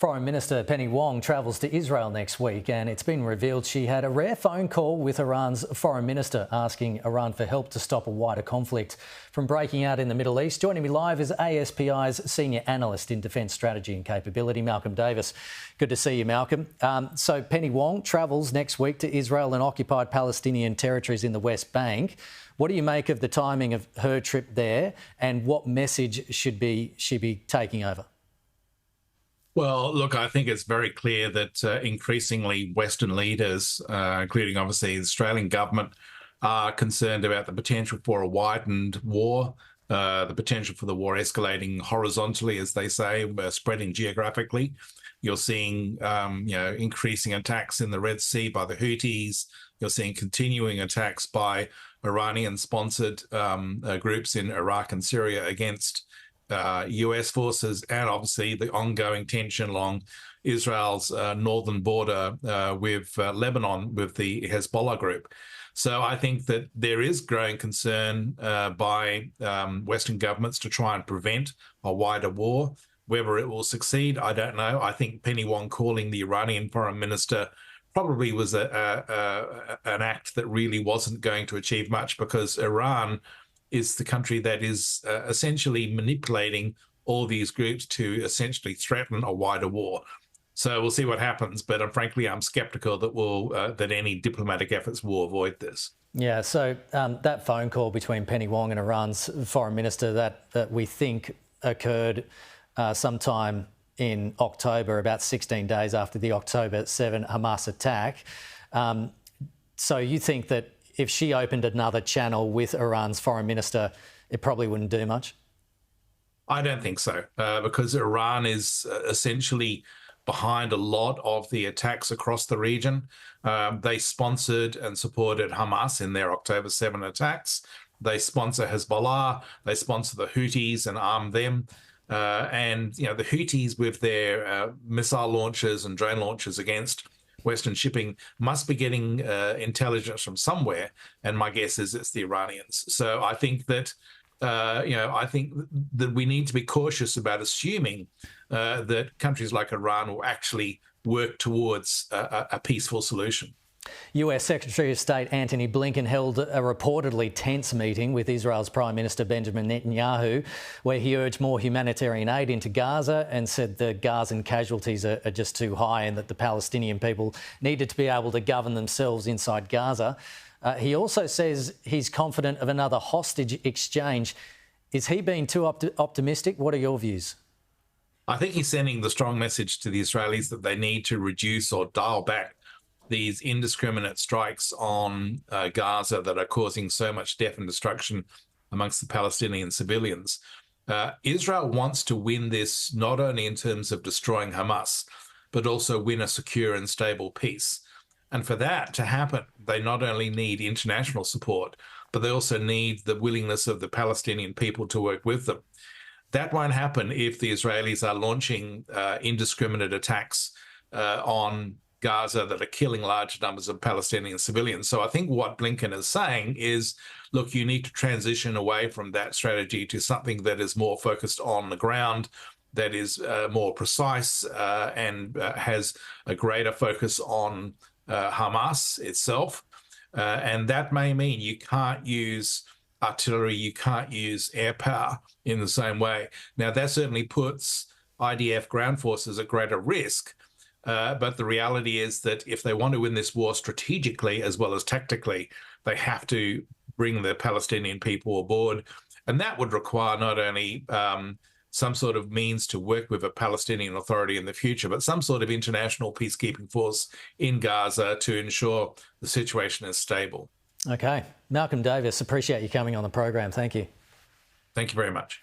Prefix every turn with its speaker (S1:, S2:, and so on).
S1: Foreign Minister Penny Wong travels to Israel next week, and it's been revealed she had a rare phone call with Iran's Foreign Minister asking Iran for help to stop a wider conflict from breaking out in the Middle East. Joining me live is ASPI's senior analyst in defence strategy and capability, Malcolm Davis. Good to see you, Malcolm. So Penny Wong travels next week to Israel and occupied Palestinian territories in the West Bank. What do you make of the timing of her trip there, and what message should she be taking over?
S2: Well, look, I think it's very clear that increasingly Western leaders, including obviously the Australian government, are concerned about the potential for a widened war, the potential for the war escalating horizontally, as they say, spreading geographically. You're seeing, increasing attacks in the Red Sea by the Houthis. You're seeing continuing attacks by Iranian-sponsored groups in Iraq and Syria against US forces, and obviously the ongoing tension along Israel's northern border with Lebanon, with the Hezbollah group. So I think that there is growing concern by Western governments to try and prevent a wider war. Whether it will succeed, I don't know. I think Penny Wong calling the Iranian foreign minister probably was an act that really wasn't going to achieve much, because Iran is the country that is essentially manipulating all these groups to essentially threaten a wider war. So we'll see what happens, but frankly, I'm sceptical that that any diplomatic efforts will avoid this.
S1: Yeah, so that phone call between Penny Wong and Iran's foreign minister that we think occurred sometime in October, about 16 days after the October 7 Hamas attack. So you think that if she opened another channel with Iran's foreign minister, it probably wouldn't do much?
S2: I don't think so, because Iran is essentially behind a lot of the attacks across the region. They sponsored and supported Hamas in their October 7 attacks. They sponsor Hezbollah. They sponsor the Houthis and arm them. And the Houthis, with their missile launchers and drone launchers against Western shipping, must be getting intelligence from somewhere, and my guess is it's the Iranians. So I think that we need to be cautious about assuming that countries like Iran will actually work towards a peaceful solution.
S1: US Secretary of State Antony Blinken held a reportedly tense meeting with Israel's Prime Minister Benjamin Netanyahu, where he urged more humanitarian aid into Gaza and said the Gazan casualties are just too high and that the Palestinian people needed to be able to govern themselves inside Gaza. He also says he's confident of another hostage exchange. Is he being too optimistic? What are your views?
S2: I think he's sending the strong message to the Israelis that they need to reduce or dial back these indiscriminate strikes on Gaza that are causing so much death and destruction amongst the Palestinian civilians. Israel wants to win this not only in terms of destroying Hamas, but also win a secure and stable peace. And for that to happen, they not only need international support, but they also need the willingness of the Palestinian people to work with them. That won't happen if the Israelis are launching indiscriminate attacks on Gaza that are killing large numbers of Palestinian civilians. So I think what Blinken is saying is, look, you need to transition away from that strategy to something that is more focused on the ground, that is more precise and has a greater focus on Hamas itself. And that may mean you can't use artillery, you can't use air power in the same way. Now, that certainly puts IDF ground forces at greater risk. But the reality is that if they want to win this war strategically as well as tactically, they have to bring the Palestinian people aboard. And that would require not only some sort of means to work with a Palestinian Authority in the future, but some sort of international peacekeeping force in Gaza to ensure the situation is stable.
S1: OK. Malcolm Davis, appreciate you coming on the program. Thank you.
S2: Thank you very much.